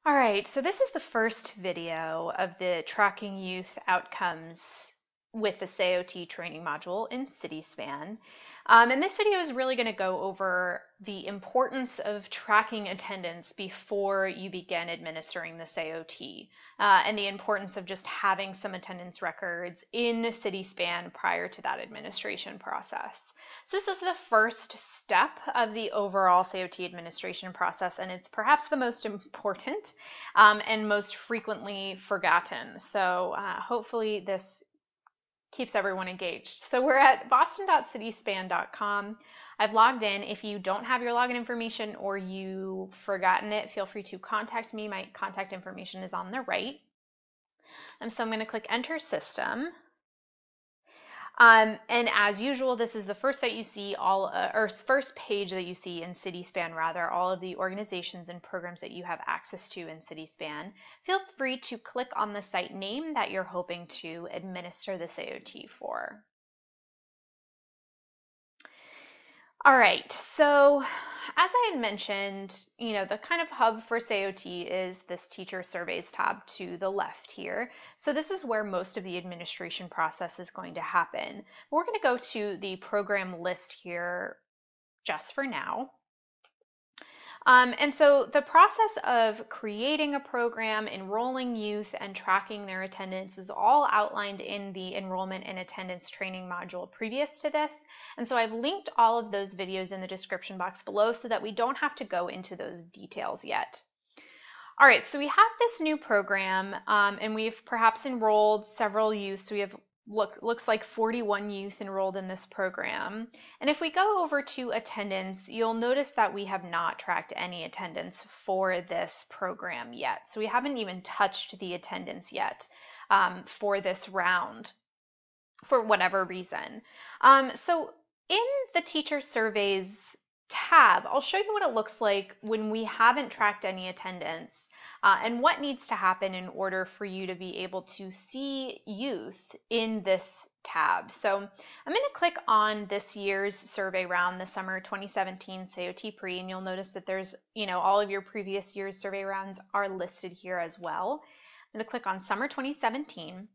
All right, so this is the first video of the Tracking Youth Outcomes with the SAYO T training module in Cityspan. And this video is really going to go over the importance of tracking attendance before you begin administering the SAYO T, and the importance of just having some attendance records in Cityspan prior to that administration process. So this is the first step of the overall SAYO T administration process, and it's perhaps the most important and most frequently forgotten. So hopefully this keeps everyone engaged. So we're at boston.cityspan.com. I've logged in. If you don't have your login information or you've forgotten it, feel free to contact me. My contact information is on the right. And so I'm going to click Enter System. And as usual, this is the first site you see first page that you see in Cityspan, rather, all of the organizations and programs that you have access to in Cityspan. Feel free to click on the site name that you're hoping to administer the SAYO T for. All right, so as I had mentioned, the kind of hub for SAYO T is this Teacher Surveys tab to the left here. So this is where most of the administration process is going to happen. We're going to go to the program list here just for now. And so the process of creating a program, enrolling youth, and tracking their attendance is all outlined in the enrollment and attendance training module previous to this. And so I've linked all of those videos in the description box below so that we don't have to go into those details yet. All right, so we have this new program, and we've perhaps enrolled several youth. So we have looks like 41 youth enrolled in this program. And if we go over to attendance, you'll notice that we have not tracked any attendance for this program yet. So we haven't even touched the attendance yet for this round for whatever reason. So in the Teacher Surveys tab, I'll show you what it looks like when we haven't tracked any attendance. And what needs to happen in order for you to be able to see youth in this tab. So I'm going to click on this year's survey round, the summer 2017 SAYO T pre, and you'll notice that there's, all of your previous year's survey rounds are listed here as well. I'm going to click on summer 2017,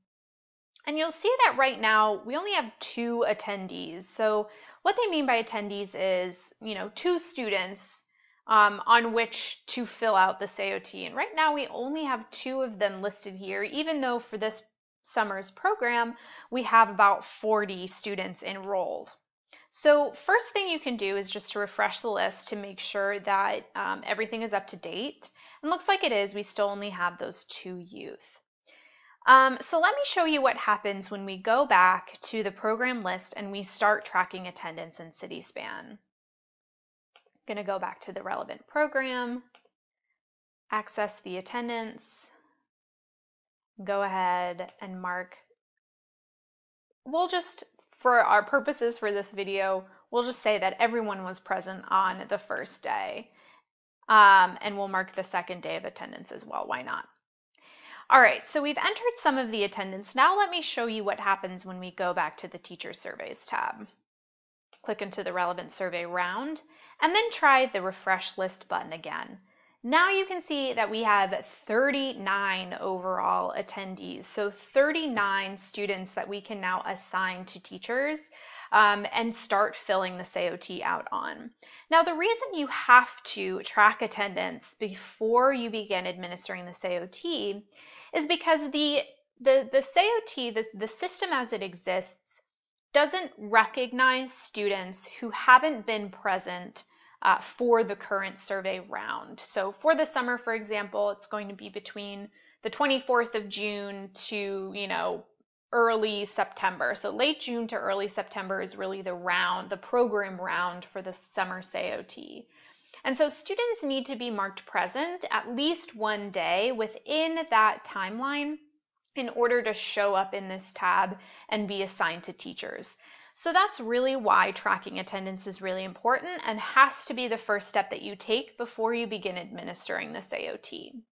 and you'll see that right now we only have 2 attendees. So what they mean by attendees is, 2 students on which to fill out the SAYO T. And right now we only have 2 of them listed here, even though for this summer's program, we have about 40 students enrolled. So first thing you can do is just to refresh the list to make sure that everything is up to date. And looks like it is. We still only have those 2 youth. So let me show you what happens when we go back to the program list and we start tracking attendance in Cityspan. Going to go back to the relevant program, access the attendance, go ahead and mark. We'll just, for our purposes for this video, we'll just say that everyone was present on the first day, and we'll mark the second day of attendance as well. Why not? All right, so we've entered some of the attendance. Now let me show you what happens when we go back to the Teacher Surveys tab. Click into the relevant survey round, and then try the Refresh List button again. Now you can see that we have 39 overall attendees, so 39 students that we can now assign to teachers and start filling the SAYO T out on. Now the reason you have to track attendance before you begin administering the SAYO T is because the SAYO T, the system as it exists, doesn't recognize students who haven't been present for the current survey round. So for the summer, for example, it's going to be between the 24th of June to, early September. So late June to early September is really the program round for the summer SAYO T. And so students need to be marked present at least one day within that timeline in order to show up in this tab and be assigned to teachers. So that's really why tracking attendance is really important and has to be the first step that you take before you begin administering the SAYO T.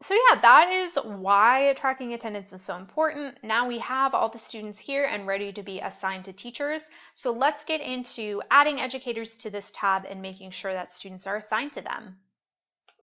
So yeah, that is why tracking attendance is so important. Now we have all the students here and ready to be assigned to teachers. So let's get into adding educators to this tab and making sure that students are assigned to them.